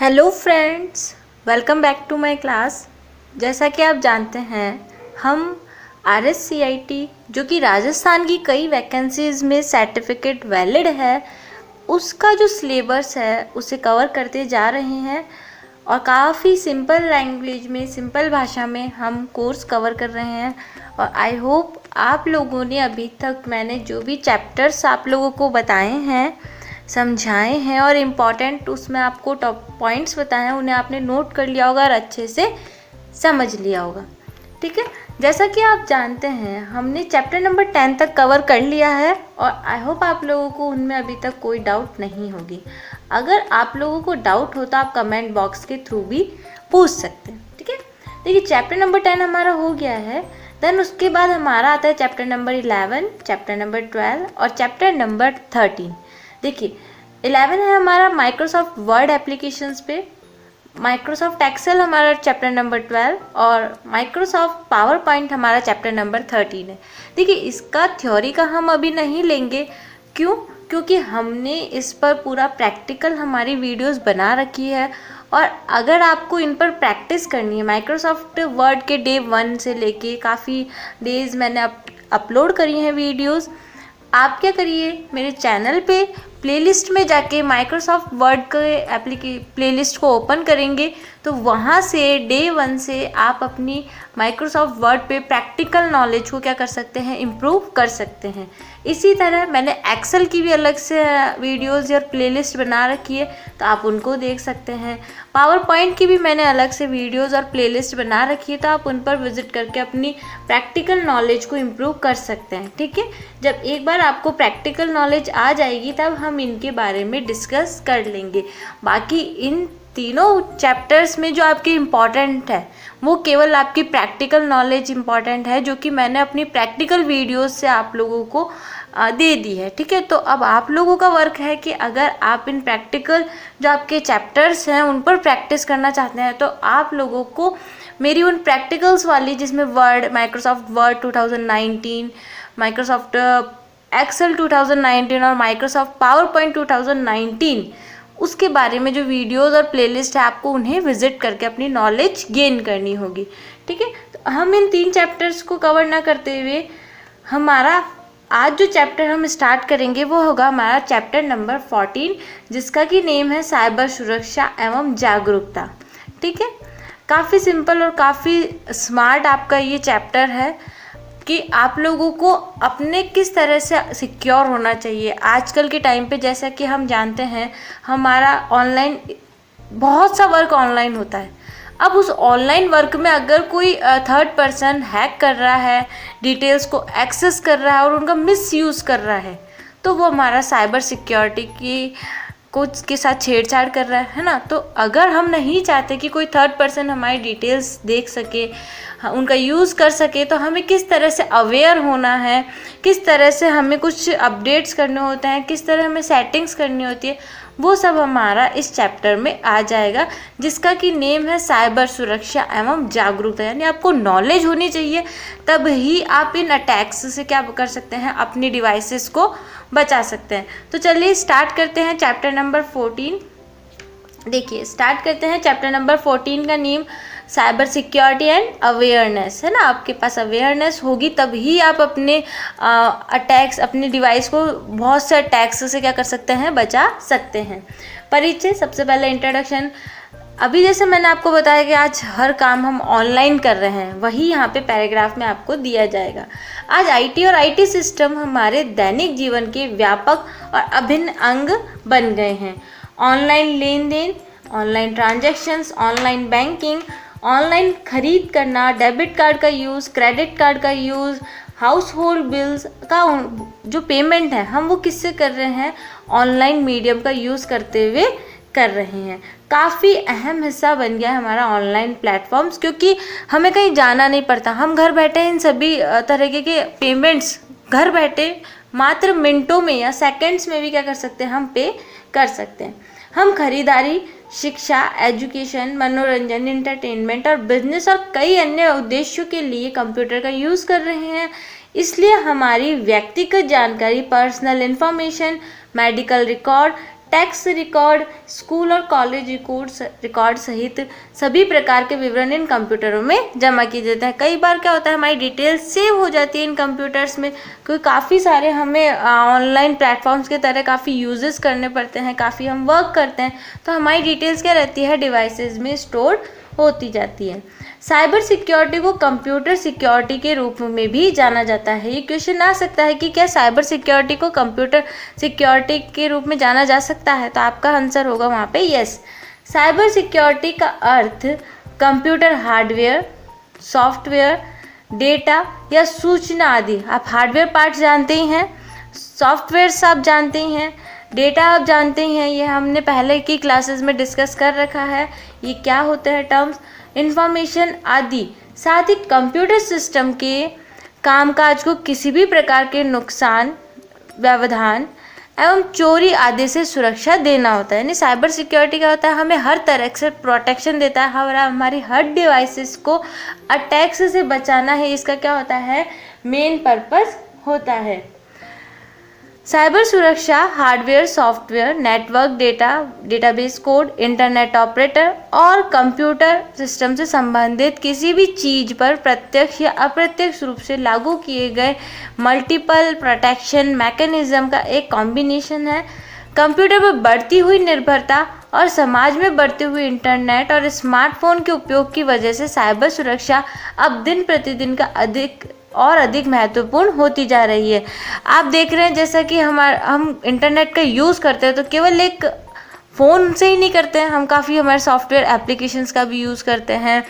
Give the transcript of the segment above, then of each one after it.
Hello friends, welcome back to my class. जैसा कि आप जानते हैं, हम RSCIT जो कि राजस्थान की कई वैकेंसीज़ में सर्टिफिकेट वैलिड है, उसका जो सिलेबस है उसे कवर करते जा रहे हैं और काफ़ी सिंपल लैंग्वेज में, सिंपल भाषा में हम कोर्स कवर कर रहे हैं। और आई होप आप लोगों ने अभी तक मैंने जो भी चैप्टर्स आप लोगों को बताए हैं, समझाए हैं और इम्पॉर्टेंट उसमें आपको टॉप पॉइंट्स बताए हैं, उन्हें आपने नोट कर लिया होगा और अच्छे से समझ लिया होगा। ठीक है, जैसा कि आप जानते हैं हमने चैप्टर नंबर 10 तक कवर कर लिया है और आई होप आप लोगों को उनमें अभी तक कोई डाउट नहीं होगी। अगर आप लोगों को डाउट हो तो आप कमेंट बॉक्स के थ्रू भी पूछ सकते हैं। ठीक है, देखिए चैप्टर नंबर 10 हमारा हो गया है। देन उसके बाद हमारा आता है चैप्टर नंबर 11, चैप्टर नंबर 12 और चैप्टर नंबर 13। देखिए 11 है हमारा माइक्रोसॉफ्ट वर्ड एप्लीकेशंस पे, माइक्रोसॉफ्ट एक्सेल हमारा चैप्टर नंबर 12 और माइक्रोसॉफ्ट पावर पॉइंट हमारा चैप्टर नंबर 13 है। देखिए इसका थ्योरी का हम अभी नहीं लेंगे, क्योंकि हमने इस पर पूरा प्रैक्टिकल हमारी वीडियोस बना रखी है। और अगर आपको इन पर प्रैक्टिस करनी है, माइक्रोसॉफ्ट वर्ड के डे 1 से लेके काफ़ी डेज़ मैंने अपलोड करी हैं वीडियोस। आप क्या करिए, मेरे चैनल पे प्लेलिस्ट में जाके माइक्रोसॉफ्ट वर्ड के प्लेलिस्ट को ओपन करेंगे तो वहाँ से डे 1 से आप अपनी माइक्रोसॉफ्ट वर्ड पे प्रैक्टिकल नॉलेज को क्या कर सकते हैं, इम्प्रूव कर सकते हैं। इसी तरह मैंने एक्सेल की भी अलग से वीडियोस और प्लेलिस्ट बना रखी है, तो आप उनको देख सकते हैं। पावर पॉइंट की भी मैंने अलग से वीडियोस और प्लेलिस्ट बना रखी है, तो आप उन पर विजिट करके अपनी प्रैक्टिकल नॉलेज को इम्प्रूव कर सकते हैं। ठीक है, जब एक बार आपको प्रैक्टिकल नॉलेज आ जाएगी तब हम इनके बारे में डिस्कस कर लेंगे। बाकी इन तीनों चैप्टर्स में जो आपके इम्पॉर्टेंट है वो केवल आपकी प्रैक्टिकल नॉलेज इम्पॉर्टेंट है, जो कि मैंने अपनी प्रैक्टिकल वीडियोस से आप लोगों को दे दी है। ठीक है, तो अब आप लोगों का वर्क है कि अगर आप इन प्रैक्टिकल जो आपके चैप्टर्स हैं उन पर प्रैक्टिस करना चाहते हैं तो आप लोगों को मेरी उन प्रैक्टिकल्स वाली, जिसमें Word, Microsoft Word 2019, Microsoft Excel 2019 और माइक्रोसॉफ्ट पावर पॉइंट 2019, उसके बारे में जो वीडियोस और प्लेलिस्ट है आपको उन्हें विजिट करके अपनी नॉलेज गेन करनी होगी। ठीक है, तो हम इन 3 चैप्टर्स को कवर ना करते हुए हमारा आज जो चैप्टर हम स्टार्ट करेंगे वो होगा हमारा चैप्टर नंबर 14, जिसका कि नेम है साइबर सुरक्षा एवं जागरूकता। ठीक है, काफ़ी सिंपल और काफ़ी स्मार्ट आपका ये चैप्टर है कि आप लोगों को अपने किस तरह से सिक्योर होना चाहिए। आजकल के टाइम पे जैसा कि हम जानते हैं हमारा ऑनलाइन बहुत सा वर्क ऑनलाइन होता है। अब उस ऑनलाइन वर्क में अगर कोई थर्ड पर्सन हैक कर रहा है, डिटेल्स को एक्सेस कर रहा है और उनका मिसयूज़ कर रहा है, तो वो हमारा साइबर सिक्योरिटी की कुछ के साथ छेड़छाड़ कर रहा है ना। तो अगर हम नहीं चाहते कि कोई थर्ड पर्सन हमारी डिटेल्स देख सके, उनका यूज़ कर सके, तो हमें किस तरह से अवेयर होना है, किस तरह से हमें कुछ अपडेट्स करने होते हैं, किस तरह हमें सेटिंग्स करनी होती है, वो सब हमारा इस चैप्टर में आ जाएगा, जिसका कि नेम है साइबर सुरक्षा एवं जागरूकता। यानी आपको नॉलेज होनी चाहिए, तब ही आप इन अटैक्स से क्या कर सकते हैं, अपनी डिवाइसेस को बचा सकते हैं। तो चलिए स्टार्ट करते हैं चैप्टर नंबर 14। देखिए स्टार्ट करते हैं चैप्टर नंबर 14 का name cyber security and awareness है ना। आपके पास अवेयरनेस होगी तभी आप अपने अटैक्स, अपने डिवाइस को बहुत से अटैक्स से क्या कर सकते हैं, बचा सकते हैं। परिचय, सबसे पहले इंट्रोडक्शन। अभी जैसे मैंने आपको बताया कि आज हर काम हम ऑनलाइन कर रहे हैं, वही यहाँ पे पैराग्राफ में आपको दिया जाएगा। आज आईटी और आईटी सिस्टम हमारे दैनिक जीवन के व्यापक और अभिन्न अंग बन गए हैं। ऑनलाइन लेन देन, online transactions, online banking, online खरीद करना, डेबिट कार्ड का यूज़, क्रेडिट कार्ड का यूज़, हाउस होल्ड बिल्स का जो पेमेंट है हम वो किससे कर रहे हैं, ऑनलाइन मीडियम का यूज़ करते हुए कर रहे हैं। काफ़ी अहम हिस्सा बन गया है हमारा ऑनलाइन प्लेटफॉर्म्स, क्योंकि हमें कहीं जाना नहीं पड़ता। हम घर बैठे इन सभी तरीके के पेमेंट्स घर बैठे मात्र मिनटों में या सेकंड्स में भी क्या कर सकते हैं, हम पे कर सकते हैं। हम खरीदारी, शिक्षा, एजुकेशन, मनोरंजन, एंटरटेनमेंट और बिजनेस और कई अन्य उद्देश्यों के लिए कंप्यूटर का यूज़ कर रहे हैं। इसलिए हमारी व्यक्तिगत जानकारी, personal information, medical record, tax record, school और कॉलेज रिकॉर्ड सहित सभी प्रकार के विवरण इन कंप्यूटरों में जमा किए जाते हैं। कई बार क्या होता है, हमारी डिटेल्स सेव हो जाती है इन कंप्यूटर्स में, क्योंकि काफ़ी सारे हमें ऑनलाइन प्लेटफॉर्म्स के तरह काफ़ी यूजेस करने पड़ते हैं, काफ़ी हम वर्क करते हैं, तो हमारी डिटेल्स क्या रहती है, डिवाइसेस में स्टोर होती जाती है। साइबर सिक्योरिटी को कंप्यूटर सिक्योरिटी के रूप में भी जाना जाता है। ये क्वेश्चन आ सकता है कि क्या साइबर सिक्योरिटी को कंप्यूटर सिक्योरिटी के रूप में जाना जा सकता है, तो आपका आंसर होगा वहाँ पे यस। साइबर सिक्योरिटी का अर्थ कंप्यूटर हार्डवेयर, सॉफ्टवेयर, डेटा या सूचना आदि, आप हार्डवेयर पार्ट्स जानते ही हैं, सॉफ्टवेयर आप जानते ही हैं, डेटा आप जानते ही हैं, ये हमने पहले की क्लासेस में डिस्कस कर रखा है, ये क्या होते हैं टर्म्स, इंफॉर्मेशन आदि। साथ ही कंप्यूटर सिस्टम के कामकाज को किसी भी प्रकार के नुकसान, व्यवधान एवं चोरी आदि से सुरक्षा देना होता है। यानी साइबर सिक्योरिटी क्या होता है, हमें हर तरह से प्रोटेक्शन देता है, हमारी हर डिवाइसेस को अटैक्स से बचाना है, इसका क्या होता है, मेन पर्पस होता है। साइबर सुरक्षा hardware, software, network, database code, internet operator और कंप्यूटर सिस्टम से संबंधित किसी भी चीज़ पर प्रत्यक्ष या अप्रत्यक्ष रूप से लागू किए गए मल्टीपल प्रोटेक्शन मैकेनिज्म का एक कॉम्बिनेशन है। कंप्यूटर पर बढ़ती हुई निर्भरता और समाज में बढ़ते हुए इंटरनेट और स्मार्टफोन के उपयोग की वजह से साइबर सुरक्षा अब दिन प्रतिदिन का अधिक महत्वपूर्ण होती जा रही है। आप देख रहे हैं जैसा कि हम इंटरनेट का यूज़ करते हैं तो केवल एक फ़ोन से ही नहीं करते हैं, हम काफ़ी हमारे सॉफ्टवेयर एप्लीकेशंस का भी यूज़ करते हैं,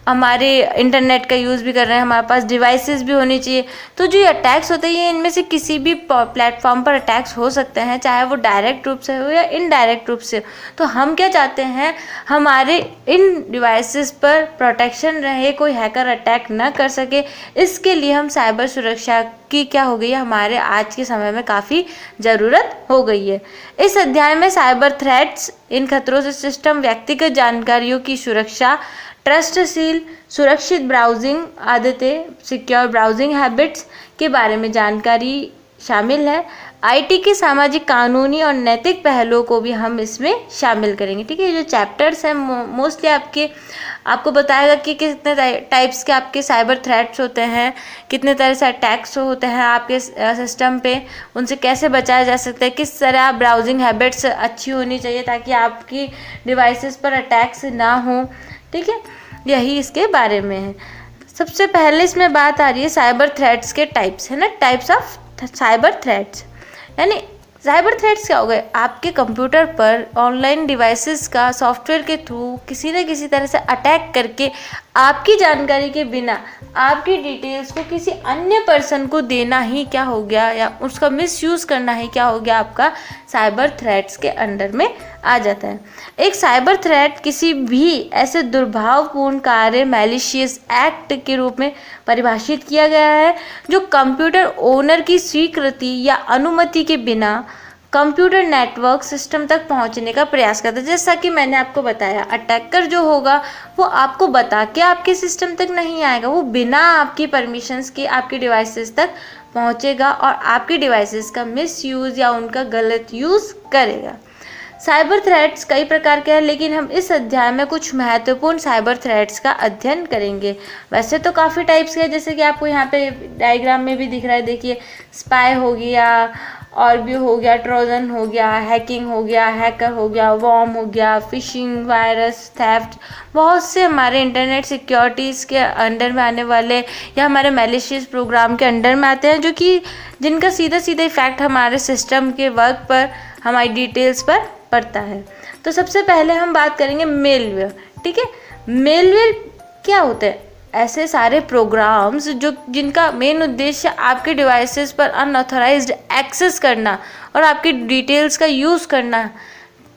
हमारे इंटरनेट का यूज़ भी कर रहे हैं, हमारे पास डिवाइसेस भी होनी चाहिए। तो जो ये अटैक्स होते हैं ये इनमें से किसी भी प्लेटफॉर्म पर अटैक्स हो सकते हैं, चाहे वो डायरेक्ट रूप से हो या इनडायरेक्ट रूप से। तो हम क्या चाहते हैं, हमारे इन डिवाइसेस पर प्रोटेक्शन रहे, कोई हैकर अटैक ना कर सके, इसके लिए हम साइबर सुरक्षा की क्या हो गई है, हमारे आज के समय में काफ़ी ज़रूरत हो गई है। इस अध्याय में साइबर थ्रेट्स, इन खतरों से सिस्टम, व्यक्तिगत जानकारियों की सुरक्षा, ट्रस्टशील सुरक्षित ब्राउजिंग आदतें, सिक्योर ब्राउजिंग हैबिट्स के बारे में जानकारी शामिल है। आईटी के सामाजिक, कानूनी और नैतिक पहलुओं को भी हम इसमें शामिल करेंगे। ठीक है, जो चैप्टर्स हैं मोस्टली आपको बताएगा कि कितने टाइप्स के आपके साइबर थ्रेट्स होते हैं, कितने तरह से अटैक्स होते हैं आपके सिस्टम पे, उनसे कैसे बचाया जा सकता है, किस तरह आप ब्राउजिंग हैबिट्स अच्छी होनी चाहिए ताकि आपकी डिवाइसेस पर अटैक्स ना हो। ठीक है, यही इसके बारे में है। सबसे पहले इसमें बात आ रही है साइबर थ्रेट्स के टाइप्स, है ना, टाइप्स ऑफ साइबर थ्रेट्स। यानी साइबर थ्रेट्स क्या हो गए, आपके कंप्यूटर पर ऑनलाइन डिवाइसेस का सॉफ्टवेयर के थ्रू किसी न किसी तरह से अटैक करके आपकी जानकारी के बिना आपकी डिटेल्स को किसी अन्य पर्सन को देना ही क्या हो गया, या उसका मिसयूज़ करना ही क्या हो गया, आपका साइबर थ्रेट्स के अंडर में आ जाता है। एक साइबर थ्रेट किसी भी ऐसे दुर्भावपूर्ण कार्य, मैलिशियस एक्ट के रूप में परिभाषित किया गया है जो कंप्यूटर ओनर की स्वीकृति या अनुमति के बिना कंप्यूटर नेटवर्क सिस्टम तक पहुंचने का प्रयास करता है। जैसा कि मैंने आपको बताया, अटैकर जो होगा वो आपको बता के आपके सिस्टम तक नहीं आएगा, वो बिना आपकी परमिशंस के आपके डिवाइसेस तक पहुंचेगा और आपकी डिवाइसेस का मिसयूज़ या उनका गलत यूज़ करेगा। साइबर थ्रेट्स कई प्रकार के हैं, लेकिन हम इस अध्याय में कुछ महत्वपूर्ण साइबर थ्रेट्स का अध्ययन करेंगे। वैसे तो काफ़ी टाइप्स के हैं, जैसे कि आपको यहाँ पे डायग्राम में भी दिख रहा है, देखिए, स्पाई हो गया, और भी हो गया, ट्रोजन हो गया, हैकिंग हो गया, हैकर हो गया, वॉर्म हो गया, फिशिंग, वायरस, थेफ्ट, बहुत से हमारे इंटरनेट सिक्योरिटीज़ के अंडर में आने वाले या हमारे मैलिशियस प्रोग्राम के अंडर में आते हैं, जो कि जिनका सीधा सीधा इफेक्ट हमारे सिस्टम के वर्क पर, हमारी डिटेल्स पर पड़ता है। तो सबसे पहले हम बात करेंगे मेलवेयर। ठीक है, मेलवेयर क्या होता है, ऐसे सारे प्रोग्राम्स जिनका मेन उद्देश्य आपके डिवाइसेस पर अनऑथराइज्ड एक्सेस करना और आपकी डिटेल्स का यूज़ करना,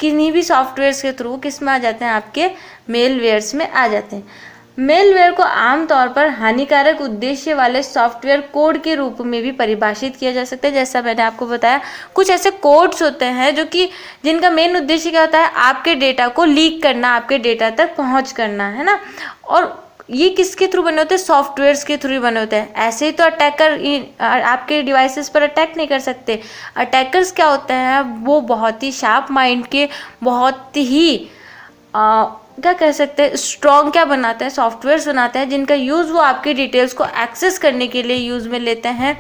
किन्हीं भी सॉफ्टवेयर्स के थ्रू किस में आ जाते हैं, आपके मेलवेयर्स में आ जाते हैं। मेलवेयर को आमतौर पर हानिकारक उद्देश्य वाले सॉफ्टवेयर कोड के रूप में भी परिभाषित किया जा सकता है। जैसा मैंने आपको बताया, कुछ ऐसे कोड्स होते हैं जो कि जिनका मेन उद्देश्य क्या होता है, आपके डेटा को लीक करना, आपके डेटा तक पहुंच करना, है ना। और ये किसके थ्रू बने होते हैं? सॉफ्टवेयर्स के थ्रू बने होते हैं। ऐसे ही तो अटैकर आपके डिवाइसेस पर अटैक नहीं कर सकते। अटैकर्स क्या होते हैं? वो बहुत ही शार्प माइंड के, बहुत ही क्या कह सकते हैं, स्ट्रॉन्ग क्या बनाते हैं? सॉफ्टवेयर्स बनाते हैं जिनका यूज़ वो आपकी डिटेल्स को एक्सेस करने के लिए यूज़ में लेते हैं।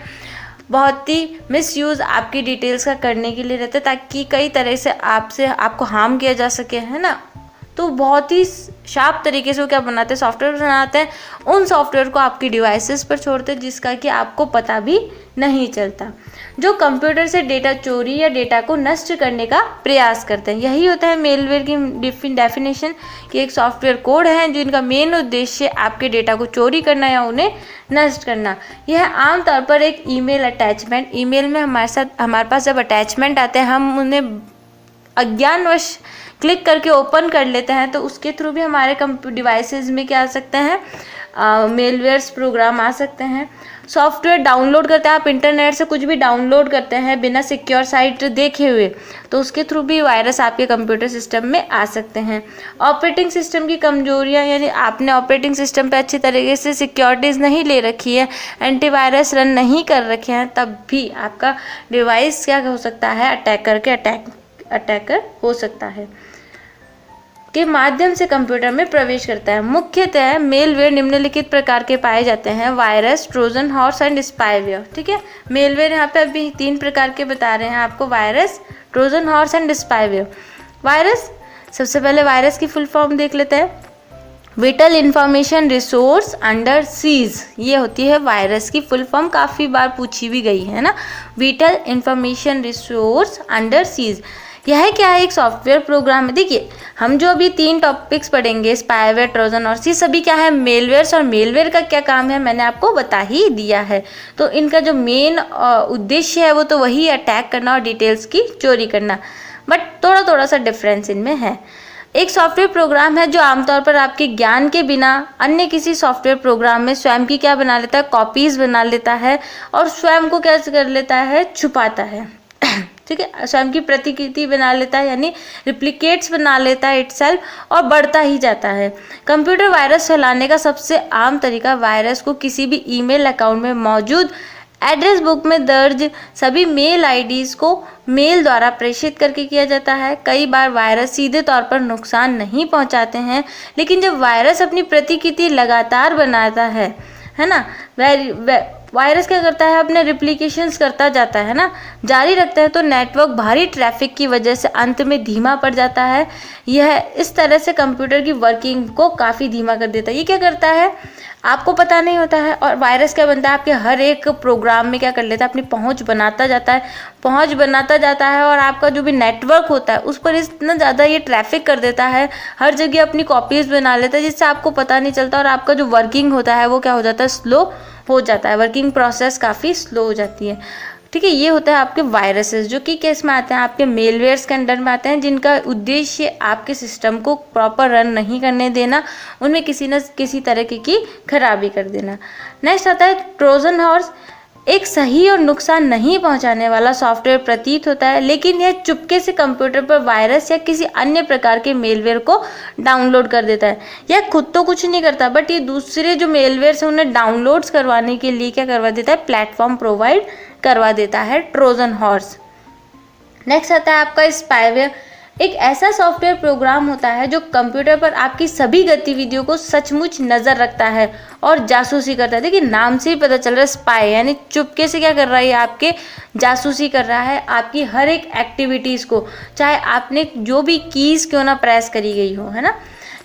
बहुत ही मिसयूज़ आपकी डिटेल्स का करने के लिए रहता है, ताकि कई तरह से आपको हार्म किया जा सके, है ना। तो बहुत ही शार्प तरीके से वो क्या बनाते हैं? सॉफ्टवेयर बनाते हैं। उन सॉफ्टवेयर को आपकी डिवाइसेस पर छोड़ते हैं जिसका कि आपको पता भी नहीं चलता, जो कंप्यूटर से डेटा चोरी या डेटा को नष्ट करने का प्रयास करते हैं। यही होता है मेलवेयर की डेफिनेशन, कि एक सॉफ्टवेयर कोड है जिनका मेन उद्देश्य आपके डेटा को चोरी करना या उन्हें नष्ट करना। यह आमतौर पर एक ईमेल अटैचमेंट, ईमेल में हमारे पास जब अटैचमेंट आते हैं, हम उन्हें अज्ञानवश क्लिक करके ओपन कर लेते हैं, तो उसके थ्रू भी हमारे डिवाइसेस में क्या आ सकते हैं? मेलवेयर्स प्रोग्राम आ सकते हैं। सॉफ्टवेयर डाउनलोड करते हैं, आप इंटरनेट से कुछ भी डाउनलोड करते हैं बिना सिक्योर साइट देखे हुए, तो उसके थ्रू भी वायरस आपके कंप्यूटर सिस्टम में आ सकते हैं। ऑपरेटिंग सिस्टम की कमजोरियां, यानी आपने ऑपरेटिंग सिस्टम पे अच्छी तरीके से सिक्योरिटीज़ नहीं ले रखी है, एंटीवायरस रन नहीं कर रखे हैं, तब भी आपका डिवाइस क्या हो सकता है? अटैकर हो सकता है, के माध्यम से कंप्यूटर में प्रवेश करता है। मुख्यतः मेलवेयर निम्नलिखित प्रकार के पाए जाते हैं: virus, Trojan horse and spyware. ठीक है, मेलवेयर यहाँ पे अभी 3 प्रकार के बता रहे हैं आपको: virus, Trojan horse and spyware. Virus, सबसे पहले वायरस की फुल फॉर्म देख लेते हैं। Whittle information resource under seize, ये होती है वायरस की फुल फॉर्म, काफ़ी बार पूछी भी गई है ना। Whittle information resource under seize, यह क्या है? एक सॉफ्टवेयर प्रोग्राम है। देखिए, हम जो अभी 3 टॉपिक्स पढ़ेंगे, स्पाईवेयर, ट्रोजन और ये सभी क्या है? मेलवेयर्स। और मेलवेयर का क्या काम है मैंने आपको बता ही दिया है। तो इनका जो मेन उद्देश्य है वो तो वही अटैक करना और डिटेल्स की चोरी करना, बट थोड़ा सा डिफरेंस इनमें है। एक सॉफ्टवेयर प्रोग्राम है जो आमतौर पर आपके ज्ञान के बिना अन्य किसी सॉफ्टवेयर प्रोग्राम में स्वयं की क्या बना लेता है? कॉपीज़ बना लेता है, और स्वयं को क्या कर लेता है? छुपाता है। ठीक है, स्वयं की प्रतिकृति बना लेता है, यानी रिप्लिकेट्स बना लेता है इटसेल्फ, और बढ़ता ही जाता है। कंप्यूटर वायरस फैलाने का सबसे आम तरीका वायरस को किसी भी ईमेल अकाउंट में मौजूद एड्रेस बुक में दर्ज सभी मेल आईडीज़ को मेल द्वारा प्रेषित करके किया जाता है। कई बार वायरस सीधे तौर पर नुकसान नहीं पहुंचाते हैं, लेकिन जब वायरस अपनी प्रतिकृति लगातार बनाता है ना, वायरस क्या करता है? अपने रिप्लिकेशंस करता जाता है ना, जारी रखता है, तो नेटवर्क भारी ट्रैफिक की वजह से अंत में धीमा पड़ जाता है। यह इस तरह से कंप्यूटर की वर्किंग को काफ़ी धीमा कर देता है। ये क्या करता है? आपको पता नहीं होता है, और वायरस क्या बनता है? आपके हर एक प्रोग्राम में क्या कर लेता है? अपनी पहुंच बनाता जाता है, और आपका जो भी नेटवर्क होता है उस पर इतना ज़्यादा ये ट्रैफिक कर देता है, हर जगह अपनी कॉपीज़ बना लेता है, जिससे आपको पता नहीं चलता, और आपका जो वर्किंग होता है वो क्या हो जाता है? स्लो हो जाता है। वर्किंग प्रोसेस काफ़ी स्लो हो जाती है। ठीक है, ये होता है आपके वायरसेस, जो कि किस में आते हैं? आपके मेलवेयर्स के अंडर में आते हैं, जिनका उद्देश्य आपके सिस्टम को प्रॉपर रन नहीं करने देना, उनमें किसी न किसी तरीके की खराबी कर देना। नेक्स्ट आता है ट्रोजन हॉर्स। एक सही और नुकसान नहीं पहुंचाने वाला सॉफ्टवेयर प्रतीत होता है, लेकिन यह चुपके से कंप्यूटर पर वायरस या किसी अन्य प्रकार के मेलवेयर को डाउनलोड कर देता है। यह खुद तो कुछ नहीं करता, बट ये दूसरे जो मेलवेयर हैं उन्हें डाउनलोड्स करवाने के लिए क्या करवा देता है? प्लेटफॉर्म प्रोवाइड करवा देता है ट्रोजन हॉर्स। नेक्स्ट आता है आपका स्पाईवेयर। एक ऐसा सॉफ्टवेयर प्रोग्राम होता है जो कंप्यूटर पर आपकी सभी गतिविधियों को सचमुच नज़र रखता है और जासूसी करता है। देखिए, नाम से ही पता चल रहा है, स्पाई यानी चुपके से क्या कर रहा है? आपके जासूसी कर रहा है, आपकी हर एक एक्टिविटीज़ को, चाहे आपने जो भी कीज़ क्यों ना प्रेस करी गई हो, है ना।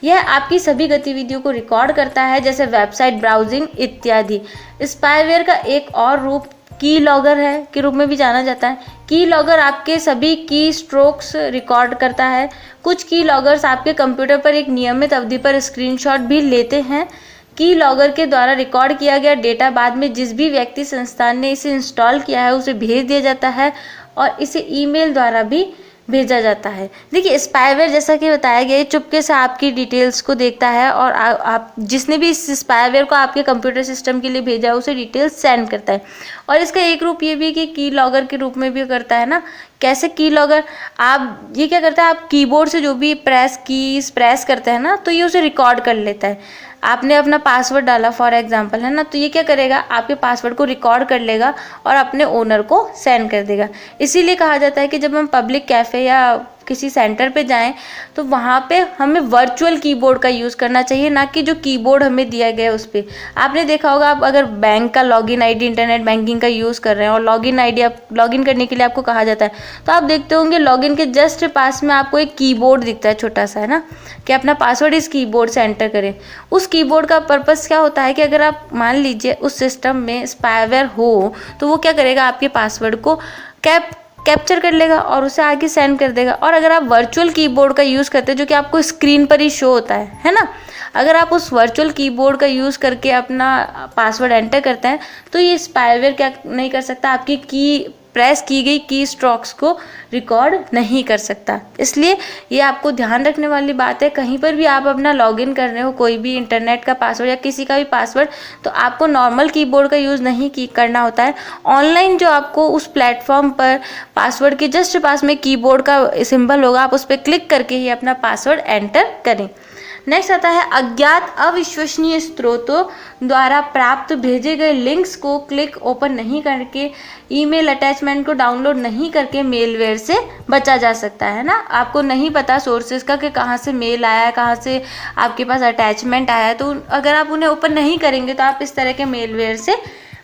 यह आपकी सभी गतिविधियों को रिकॉर्ड करता है, जैसे वेबसाइट ब्राउजिंग इत्यादि। स्पाईवेयर का एक और रूप की लॉगर है के रूप में भी जाना जाता है। की लॉगर आपके सभी की स्ट्रोक्स रिकॉर्ड करता है। कुछ की लॉगर्स आपके कंप्यूटर पर एक नियमित अवधि पर स्क्रीनशॉट भी लेते हैं। की लॉगर के द्वारा रिकॉर्ड किया गया डेटा बाद में जिस भी व्यक्ति संस्थान ने इसे इंस्टॉल किया है उसे भेज दिया जाता है, और इसे ईमेल द्वारा भी भेजा जाता है। देखिए, स्पाईवेयर जैसा कि बताया गया, चुपके से आपकी डिटेल्स को देखता है, और आप जिसने भी इस स्पाईवेयर को आपके कंप्यूटर सिस्टम के लिए भेजा है उसे डिटेल्स सेंड करता है। और इसका एक रूप ये भी कि की लॉगर के रूप में भी करता है ना। कैसे की लॉगर? आप ये क्या करता है? आप कीबोर्ड से जो भी प्रेस करते हैं ना, तो ये उसे रिकॉर्ड कर लेता है। आपने अपना पासवर्ड डाला फॉर एग्जांपल, है ना, तो ये क्या करेगा, आपके पासवर्ड को रिकॉर्ड कर लेगा और अपने ओनर को सेंड कर देगा। इसीलिए कहा जाता है कि जब हम पब्लिक कैफ़े या किसी सेंटर पे जाएं तो वहाँ पे हमें वर्चुअल कीबोर्ड का यूज़ करना चाहिए, ना कि जो कीबोर्ड हमें दिया गया है उस पर। आपने देखा होगा, आप अगर बैंक का लॉगिन आईडी, इंटरनेट बैंकिंग का यूज़ कर रहे हैं और लॉगिन आईडी आप लॉगिन करने के लिए आपको कहा जाता है, तो आप देखते होंगे लॉगिन के जस्ट पास में आपको एक कीबोर्ड दिखता है छोटा सा, है ना, कि अपना पासवर्ड इस कीबोर्ड से एंटर करें। उस कीबोर्ड का पर्पस क्या होता है कि अगर आप मान लीजिए उस सिस्टम में स्पाईवेयर हो तो वो क्या करेगा, आपके पासवर्ड को कैप्चर कर लेगा और उसे आगे सेंड कर देगा। और अगर आप वर्चुअल कीबोर्ड का यूज़ करते हैं जो कि आपको स्क्रीन पर ही शो होता है ना, अगर आप उस वर्चुअल कीबोर्ड का यूज़ करके अपना पासवर्ड एंटर करते हैं तो ये स्पाईवेयर क्या नहीं कर सकता, आपकी प्रेस की गई की स्ट्रोक्स को रिकॉर्ड नहीं कर सकता। इसलिए ये आपको ध्यान रखने वाली बात है, कहीं पर भी आप अपना लॉगिन कर रहे हो, कोई भी इंटरनेट का पासवर्ड या किसी का भी पासवर्ड, तो आपको नॉर्मल कीबोर्ड का यूज़ नहीं करना होता है। ऑनलाइन जो आपको उस प्लेटफॉर्म पर पासवर्ड के जस्ट पास में कीबोर्ड का सिंबल होगा, आप उस पर क्लिक करके ही अपना पासवर्ड एंटर करें। नेक्स्ट आता है, अज्ञात अविश्वसनीय स्रोतों द्वारा प्राप्त भेजे गए लिंक्स को क्लिक ओपन नहीं करके, ईमेल अटैचमेंट को डाउनलोड नहीं करके मेलवेयर से बचा जा सकता है ना। आपको नहीं पता सोर्सेज का कि कहाँ से मेल आया है, कहाँ से आपके पास अटैचमेंट आया है, तो अगर आप उन्हें ओपन नहीं करेंगे तो आप इस तरह के मेलवेयर से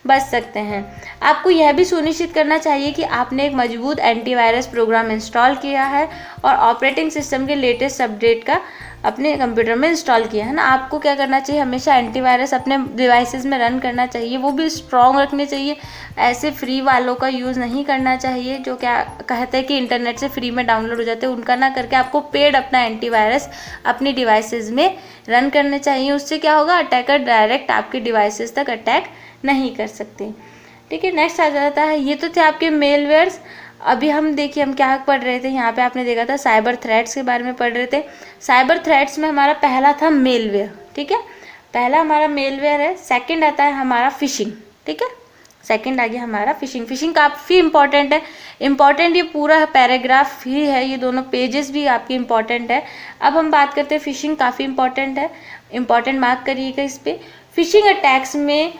बच सकते हैं। आपको यह भी सुनिश्चित करना चाहिए कि आपने एक मजबूत एंटीवायरस प्रोग्राम इंस्टॉल किया है और ऑपरेटिंग सिस्टम के लेटेस्ट अपडेट का अपने कंप्यूटर में इंस्टॉल किया है ना। आपको क्या करना चाहिए, हमेशा एंटीवायरस अपने डिवाइसेस में रन करना चाहिए, वो भी स्ट्रॉन्ग रखने चाहिए। ऐसे फ्री वालों का यूज़ नहीं करना चाहिए जो क्या कहते हैं कि इंटरनेट से फ्री में डाउनलोड हो जाते हैं, उनका ना करके आपको पेड अपना एंटीवायरस अपनी डिवाइसेस में रन करने चाहिए। उससे क्या होगा, अटैकर डायरेक्ट आपके डिवाइसेस तक अटैक नहीं कर सकते। ठीक है, नेक्स्ट आ जाता है, ये तो थे आपके मेलवेयर्स। अभी हम देखिए हम क्या पढ़ रहे थे, यहाँ पे आपने देखा था साइबर थ्रेट्स के बारे में पढ़ रहे थे। साइबर थ्रेट्स में हमारा पहला था मेलवेयर, ठीक है, पहला हमारा मेलवेयर है। सेकंड आता है हमारा फिशिंग, ठीक है, सेकंड आ गया हमारा फिशिंग। फिशिंग काफ़ी इंपॉर्टेंट है, इंपॉर्टेंट ये पूरा पैराग्राफ ही है, ये दोनों पेजेस भी आपके इंपॉर्टेंट है। अब हम बात करते हैं फिशिंग, काफ़ी इंपॉर्टेंट है, इंपॉर्टेंट मार्क करिएगा इस पर। फिशिंग अटैक्स में,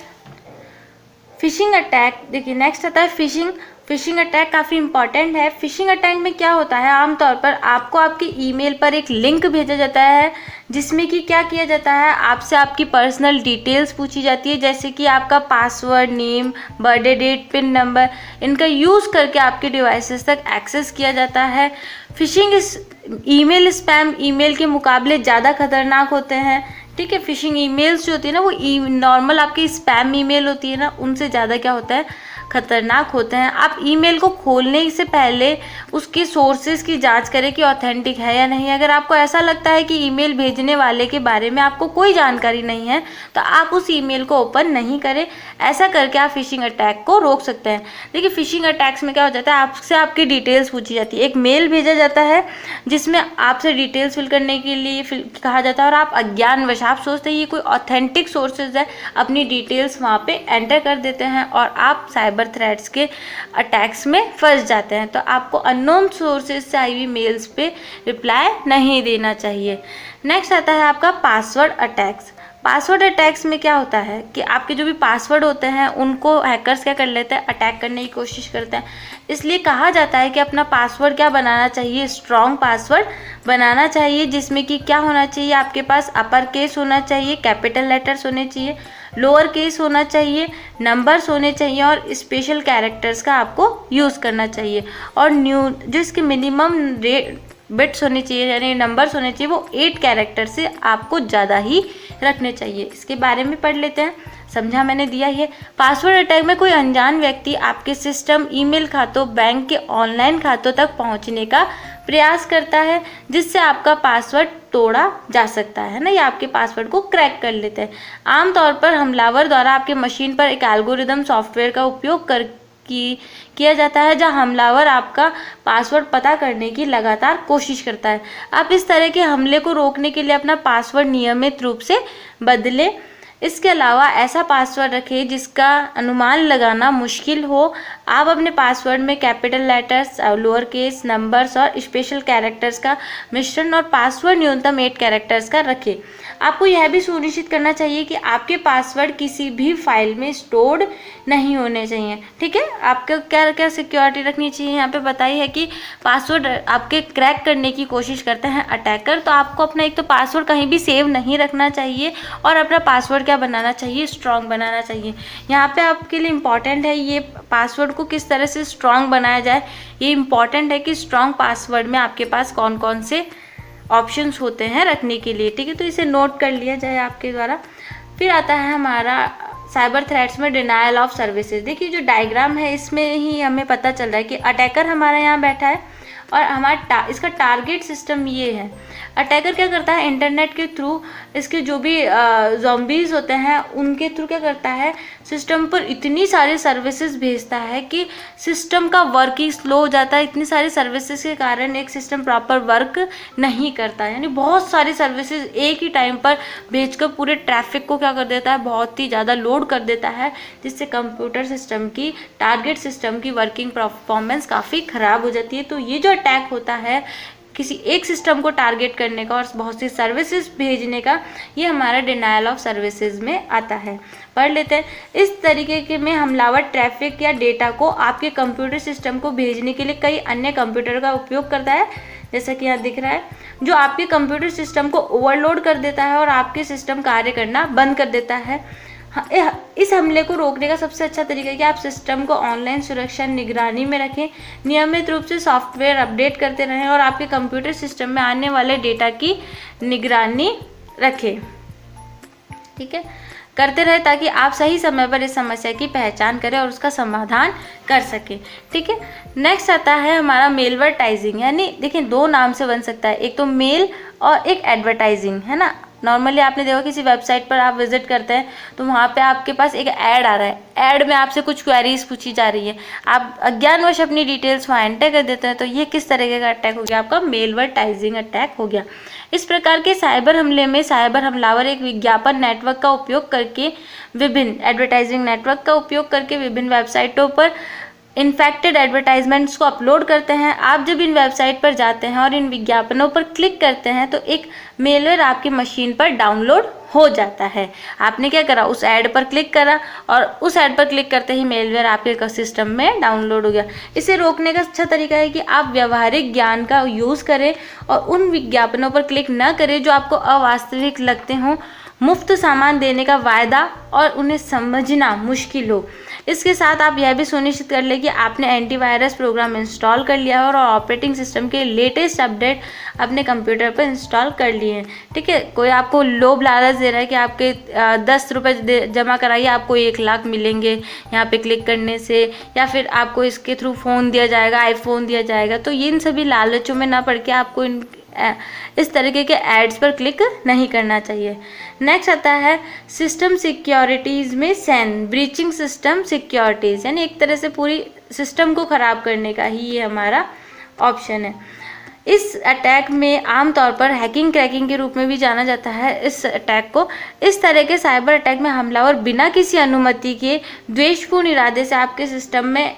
फिशिंग अटैक देखिए नेक्स्ट आता है फिशिंग। फिशिंग अटैक काफ़ी इंपॉर्टेंट है। फिशिंग अटैक में क्या होता है, आमतौर पर आपको आपके ईमेल पर एक लिंक भेजा जाता है जिसमें कि क्या किया जाता है, आपसे आपकी पर्सनल डिटेल्स पूछी जाती है, जैसे कि आपका password, name, birthday date, pin number, इनका यूज़ करके आपके डिवाइसेस तक एक्सेस किया जाता है। फिशिंग ईमेल स्पैम ईमेल के मुकाबले ज़्यादा खतरनाक होते हैं, ठीक है। फिशिंग ईमेल्स जो होती है ना, वो नॉर्मल आपकी स्पैम ईमेल होती है ना, उनसे ज़्यादा क्या होता है, खतरनाक होते हैं। आप ईमेल को खोलने से पहले उसके सोर्सेज की जांच करें कि ऑथेंटिक है या नहीं। अगर आपको ऐसा लगता है कि ईमेल भेजने वाले के बारे में आपको कोई जानकारी नहीं है तो आप उस ईमेल को ओपन नहीं करें। ऐसा करके आप फिशिंग अटैक को रोक सकते हैं। देखिए फिशिंग अटैक्स में क्या हो जाता है, आपसे आपकी डिटेल्स पूछी जाती है, एक मेल भेजा जाता है जिसमें आपसे डिटेल्स फिल करने के लिए कहा जाता है और आप अज्ञानवश आप सोचते हैं ये कोई ऑथेंटिक सोर्सेज है, अपनी डिटेल्स वहाँ पे एंटर कर देते हैं और आप साइबर थ्रेट्स के अटैक्स में फंस जाते हैं। तो आपको अननोन सोर्सेज से आई हुई मेल्स पे रिप्लाई नहीं देना चाहिए। नेक्स्ट आता है आपका पासवर्ड अटैक्स। पासवर्ड अटैक्स में क्या होता है कि आपके जो भी पासवर्ड होते हैं उनको हैकर्स क्या कर लेते हैं, अटैक करने की कोशिश करते हैं। इसलिए कहा जाता है कि अपना पासवर्ड क्या बनाना चाहिए, स्ट्रॉन्ग पासवर्ड बनाना चाहिए, जिसमें कि क्या होना चाहिए, आपके पास अपर केस होना चाहिए, कैपिटल लेटर्स होने चाहिए, लोअर केस होना चाहिए, नंबर्स होने चाहिए और स्पेशल कैरेक्टर्स का आपको यूज़ करना चाहिए। और जो इसके मिनिमम बिट्स होने चाहिए यानी नंबर्स होने चाहिए वो 8 कैरेक्टर से आपको ज़्यादा ही रखने चाहिए। इसके बारे में पढ़ लेते हैं, समझा मैंने दिया ये। पासवर्ड अटैक में कोई अनजान व्यक्ति आपके सिस्टम, ईमेल खातों, बैंक के ऑनलाइन खातों तक पहुंचने का प्रयास करता है जिससे आपका पासवर्ड तोड़ा जा सकता है ना, या आपके पासवर्ड को क्रैक कर लेते हैं। आमतौर पर हमलावर द्वारा आपके मशीन पर एक एल्गोरिदम सॉफ्टवेयर का उपयोग किया जाता है जहां हमलावर आपका पासवर्ड पता करने की लगातार कोशिश करता है। आप इस तरह के हमले को रोकने के लिए अपना पासवर्ड नियमित रूप से बदलें। इसके अलावा ऐसा पासवर्ड रखें जिसका अनुमान लगाना मुश्किल हो। आप अपने पासवर्ड में capital letters, lower case, numbers और स्पेशल कैरेक्टर्स का मिश्रण और पासवर्ड न्यूनतम 8 कैरेक्टर्स का रखें। आपको यह भी सुनिश्चित करना चाहिए कि आपके पासवर्ड किसी भी फाइल में स्टोर्ड नहीं होने चाहिए। ठीक है, आपको क्या क्या सिक्योरिटी रखनी चाहिए यहाँ पे बताई है कि पासवर्ड आपके क्रैक करने की कोशिश करते हैं अटैकर, तो आपको अपना एक तो पासवर्ड कहीं भी सेव नहीं रखना चाहिए और अपना पासवर्ड क्या बनाना चाहिए, स्ट्रॉन्ग बनाना चाहिए। यहाँ पे आपके लिए इम्पॉर्टेंट है ये पासवर्ड को किस तरह से स्ट्रॉन्ग बनाया जाए। ये इम्पॉर्टेंट है कि स्ट्रॉन्ग पासवर्ड में आपके पास कौन कौन से ऑप्शंस होते हैं रखने के लिए। ठीक है, तो इसे नोट कर लिया जाए आपके द्वारा। फिर आता है हमारा साइबर थ्रेट्स में डिनायल ऑफ सर्विसेज। देखिए जो डायग्राम है इसमें ही हमें पता चल रहा है कि अटैकर हमारा यहाँ बैठा है और हमारा इसका टारगेट सिस्टम ये है। अटैकर क्या करता है, इंटरनेट के थ्रू इसके जो भी ज़ॉम्बीज़ होते हैं उनके थ्रू क्या करता है, सिस्टम पर इतनी सारी सर्विसेज भेजता है कि सिस्टम का वर्क ही स्लो हो जाता है। इतनी सारी सर्विसेज के कारण एक सिस्टम प्रॉपर वर्क नहीं करता, यानी बहुत सारी सर्विसेज एक ही टाइम पर भेजकर पूरे ट्रैफिक को क्या कर देता है, बहुत ही ज़्यादा लोड कर देता है, जिससे कंप्यूटर सिस्टम की, टारगेट सिस्टम की वर्किंग परफॉर्मेंस काफ़ी ख़राब हो जाती है। तो ये जो अटैक होता है किसी एक सिस्टम को टारगेट करने का और बहुत सी सर्विसेज भेजने का, ये हमारा डिनायल ऑफ सर्विसेज में आता है। पढ़ लेते हैं। इस तरीके के में हमलावर ट्रैफिक या डेटा को आपके कंप्यूटर सिस्टम को भेजने के लिए कई अन्य कंप्यूटर का उपयोग करता है, जैसा कि यहाँ दिख रहा है, जो आपके कंप्यूटर सिस्टम को ओवरलोड कर देता है और आपके सिस्टम कार्य करना बंद कर देता है। इस हमले को रोकने का सबसे अच्छा तरीका है कि आप सिस्टम को ऑनलाइन सुरक्षा निगरानी में रखें, नियमित रूप से सॉफ्टवेयर अपडेट करते रहें और आपके कंप्यूटर सिस्टम में आने वाले डेटा की निगरानी रखें। ठीक है, करते रहे ताकि आप सही समय पर इस समस्या की पहचान करें और उसका समाधान कर सकें। ठीक है, नेक्स्ट आता है हमारा मेलवर्टाइजिंग, यानी देखिए दो नाम से बन सकता है, एक तो मेल और एक एडवर्टाइजिंग, है ना। नॉर्मली आपने देखा किसी वेबसाइट पर आप विजिट करते हैं तो वहाँ पे आपके पास एक ऐड आ रहा है, ऐड में आपसे कुछ क्वेरीज पूछी जा रही है, आप अज्ञानवश अपनी डिटेल्स वहाँ एंटर कर देते हैं, तो ये किस तरीके का अटैक हो गया, आपका मेलवर्टाइजिंग अटैक हो गया। इस प्रकार के साइबर हमले में साइबर हमलावर एक विज्ञापन नेटवर्क का उपयोग करके विभिन्न एडवर्टाइजिंग नेटवर्क का उपयोग करके विभिन्न वेबसाइटों पर इन्फेक्टेड एडवर्टाइजमेंट्स को अपलोड करते हैं। आप जब इन वेबसाइट पर जाते हैं और इन विज्ञापनों पर क्लिक करते हैं तो एक मेलवेयर आपकी मशीन पर डाउनलोड हो जाता है। आपने क्या करा, उस ऐड पर क्लिक करा और उस ऐड पर क्लिक करते ही मेलवेयर आपके सिस्टम में डाउनलोड हो गया। इसे रोकने का अच्छा तरीका है कि आप व्यावहारिक ज्ञान का यूज़ करें और उन विज्ञापनों पर क्लिक न करें जो आपको अवास्तविक लगते हों, मुफ्त सामान देने का वायदा और उन्हें समझना मुश्किल हो। इसके साथ आप यह भी सुनिश्चित कर लें कि आपने एंटीवायरस प्रोग्राम इंस्टॉल कर लिया है और ऑपरेटिंग सिस्टम के लेटेस्ट अपडेट अपने कंप्यूटर पर इंस्टॉल कर लिए हैं। ठीक है, कोई आपको लोभ लालच दे रहा है कि आपके 10 रुपये जमा कराइए आपको 1 लाख मिलेंगे यहाँ पे क्लिक करने से, या फिर आपको इसके थ्रू फ़ोन दिया जाएगा, आईफोन दिया जाएगा, तो इन सभी लालचों में ना पड़ के आपको इस तरीके के एड्स पर क्लिक नहीं करना चाहिए। नेक्स्ट आता है सिस्टम सिक्योरिटीज़ में सैन, ब्रीचिंग सिस्टम सिक्योरिटीज़, यानी एक तरह से पूरी सिस्टम को ख़राब करने का ही ये हमारा ऑप्शन है। इस अटैक में आमतौर पर हैकिंग क्रैकिंग के रूप में भी जाना जाता है इस अटैक को। इस तरह के साइबर अटैक में हमलावर बिना किसी अनुमति के द्वेषपूर्ण इरादे से आपके सिस्टम में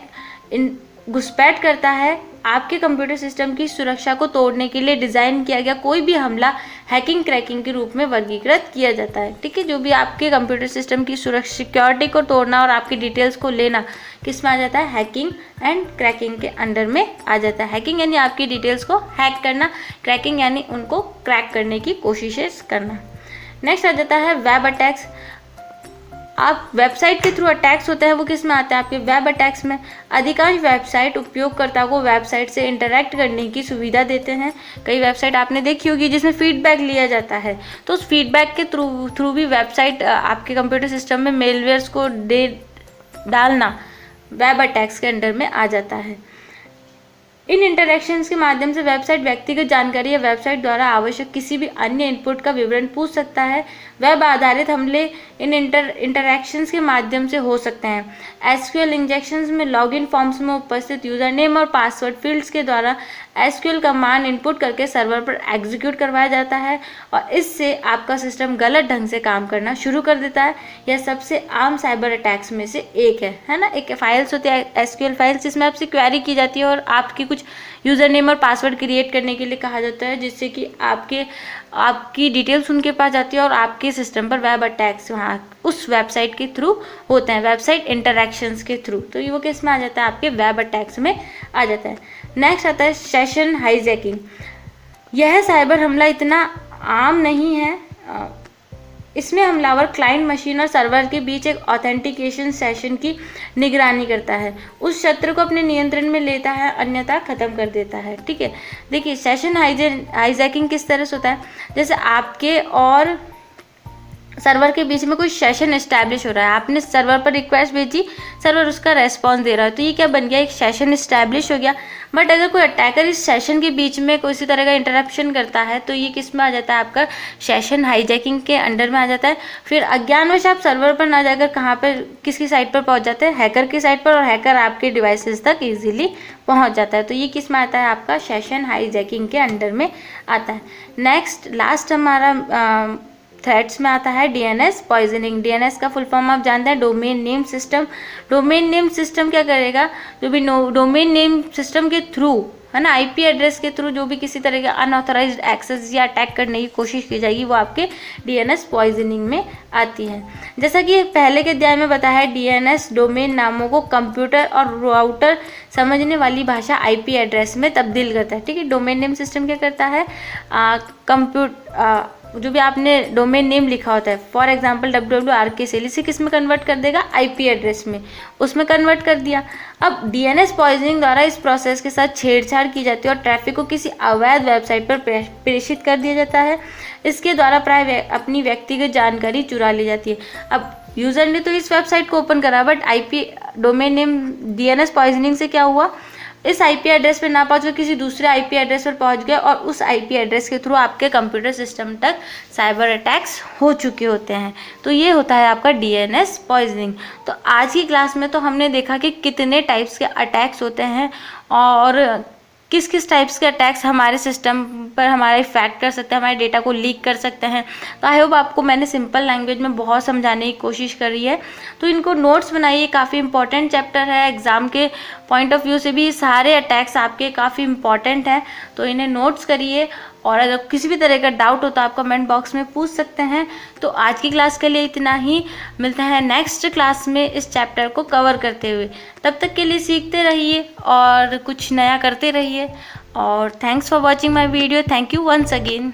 घुसपैठ करता है। आपके कंप्यूटर सिस्टम की सुरक्षा को तोड़ने के लिए डिज़ाइन किया गया कोई भी हमला हैकिंग क्रैकिंग के रूप में वर्गीकृत किया जाता है। ठीक है, जो भी आपके कंप्यूटर सिस्टम की सुरक्षा सिक्योरिटी को तोड़ना और आपकी डिटेल्स को लेना किस में आ जाता है, हैकिंग एंड क्रैकिंग के अंडर में आ जाता है। हैकिंग यानी आपकी डिटेल्स को हैक करना, क्रैकिंग यानी उनको क्रैक करने की कोशिशें करना। नेक्स्ट आ जाता है वेब अटैक्स। आप वेबसाइट के थ्रू अटैक्स होते हैं वो किस में आते हैं, आपके वेब अटैक्स में। अधिकांश वेबसाइट उपयोगकर्ता को वेबसाइट से इंटरैक्ट करने की सुविधा देते हैं। कई वेबसाइट आपने देखी होगी जिसमें फीडबैक लिया जाता है, तो उस फीडबैक के थ्रू भी वेबसाइट आपके कंप्यूटर सिस्टम में मेलवेयर्स को डालना वेब अटैक्स के अंडर में आ जाता है। इन इंटरैक्शंस के माध्यम से वेबसाइट व्यक्तिगत जानकारी या वेबसाइट द्वारा आवश्यक किसी भी अन्य इनपुट का विवरण पूछ सकता है। वेब आधारित हमले इन इंटरैक्शंस के माध्यम से हो सकते हैं। एसक्यूएल इंजेक्शंस में लॉगिन फॉर्म्स में उपस्थित यूजर नेम और पासवर्ड फील्ड्स के द्वारा SQL कमांड इनपुट करके सर्वर पर एग्जीक्यूट करवाया जाता है और इससे आपका सिस्टम गलत ढंग से काम करना शुरू कर देता है। यह सबसे आम साइबर अटैक्स में से एक है ना। एक फाइल्स होती है SQL फाइल्स, जिसमें आपसे क्वेरी की जाती है और आपकी कुछ यूज़र नेम और पासवर्ड क्रिएट करने के लिए कहा जाता है, जिससे कि आपकी डिटेल्स उनके पास जाती है और आपके सिस्टम पर वेब अटैक्स वहाँ उस वेबसाइट के थ्रू होते हैं, वेबसाइट इंटरैक्शंस के थ्रू। तो ये वो किस में आ जाता है, आपके वेब अटैक्स में आ जाता है। नेक्स्ट आता है सेशन हाईजैकिंग। यह साइबर हमला इतना आम नहीं है। इसमें हमलावर क्लाइंट मशीन और सर्वर के बीच एक ऑथेंटिकेशन सेशन की निगरानी करता है, उस क्षेत्र को अपने नियंत्रण में लेता है, अन्यथा ख़त्म कर देता है। ठीक है, देखिए सेशन हाईजैकिंग किस तरह से होता है, जैसे आपके और सर्वर के बीच में कोई सेशन एस्टैब्लिश हो रहा है, आपने सर्वर पर रिक्वेस्ट भेजी, सर्वर उसका रेस्पॉन्स दे रहा है, तो ये क्या बन गया, एक सेशन एस्टैब्लिश हो गया। बट अगर कोई अटैकर इस सेशन के बीच में किसी तरह का इंटरप्शन करता है तो ये किस में आ जाता है, आपका सेशन हाईजैकिंग के अंडर में आ जाता है। फिर अज्ञानवश आप सर्वर पर ना जाकर कहाँ पर, किसकी साइट पर पहुँच जाते हैं, हैकर की साइट पर, और हैकर आपके डिवाइसेस तक ईजिली पहुँच जाता है। तो ये किस में आता है, आपका सेशन हाईजैकिंग के अंडर में आता है। नेक्स्ट लास्ट हमारा थ्रेड्स में आता है DNS पॉइजनिंग। DNS का फुल फॉर्म आप जानते हैं, domain name system. Domain name system क्या करेगा, जो भी डोमेन नेम सिस्टम के थ्रू है ना, IP एड्रेस के थ्रू जो भी किसी तरह का अनऑथराइज्ड एक्सेस या अटैक करने की कोशिश की जाएगी, वो आपके DNS पॉइजनिंग में आती है। जैसा कि पहले के अध्याय में बताया है, DNS डोमेन नामों को कंप्यूटर और राउटर समझने वाली भाषा IP एड्रेस में तब्दील करता है। ठीक है, डोमेन नेम सिस्टम क्या करता है, जो भी आपने डोमेन नेम लिखा होता है, फॉर एग्जांपल WWRK इसे किस में कन्वर्ट कर देगा, IP एड्रेस में, उसमें कन्वर्ट कर दिया। अब DNS पॉइजनिंग द्वारा इस प्रोसेस के साथ छेड़छाड़ की जाती है और ट्रैफिक को किसी अवैध वेबसाइट पर प्रेषित कर दिया जाता है। इसके द्वारा प्राय अपनी व्यक्तिगत जानकारी चुरा ली जाती है। अब यूज़र ने तो इस वेबसाइट को ओपन करा, but IP domain name DNS poisoning से क्या हुआ, इस IP एड्रेस पर ना पहुँच कर किसी दूसरे IP एड्रेस पर पहुँच गए और उस IP एड्रेस के थ्रू आपके कंप्यूटर सिस्टम तक साइबर अटैक्स हो चुके होते हैं। तो ये होता है आपका DNS पॉइजनिंग। तो आज की क्लास में तो हमने देखा कि कितने टाइप्स के अटैक्स होते हैं और किस किस टाइप्स के अटैक्स हमारे सिस्टम पर हमारा इफेक्ट कर सकते हैं, हमारे डेटा को लीक कर सकते हैं। तो आई होप आपको मैंने सिंपल लैंग्वेज में बहुत समझाने की कोशिश करी है। तो इनको नोट्स बनाइए, काफ़ी इंपॉर्टेंट चैप्टर है, एग्ज़ाम के पॉइंट ऑफ व्यू से भी सारे अटैक्स आपके काफ़ी इंपॉर्टेंट हैं। तो इन्हें नोट्स करिए और अगर किसी भी तरह का डाउट हो तो आप कमेंट बॉक्स में पूछ सकते हैं। तो आज की क्लास के लिए इतना ही, मिलते हैं नेक्स्ट क्लास में इस चैप्टर को कवर करते हुए। तब तक के लिए सीखते रहिए और कुछ नया करते रहिए। और thanks for watching my video. Thank you once again.